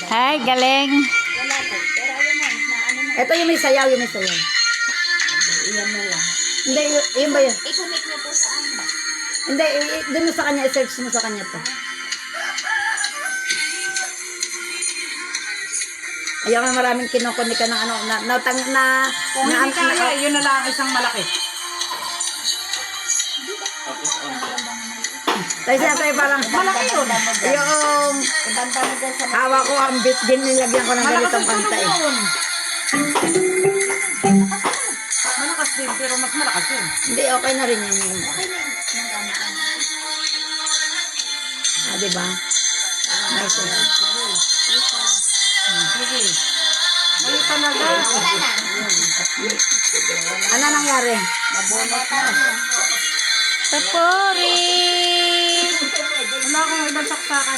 Ay, galing. Wala po. Pero ayun na. Naano na. Ito yung may sayaw, yung may sayaw. Iyan na lang. Hindi, yun ba yun? I-connect niyo po sa ano. Hindi, doon mo sa kanya, i-search mo sa kanya to. Ayaw nga maraming kinukunik ka ng ano, Kung hindi kaya, yun na lang isang malaki. tayo siya tayo parang, Malaki yun. yung Ibanta mo dyan sa hawa ko ang bit din, nilagyan ko ng Malakas ganitong ang tunog kanta eh. yun. Malakas din, pero mas malakas yun. Hindi, okay na rin yun. Diba? Nice. Sige. Ay, talaga. Wala na. Ano nangyari? Papuri! Wala akong ibang saksakan.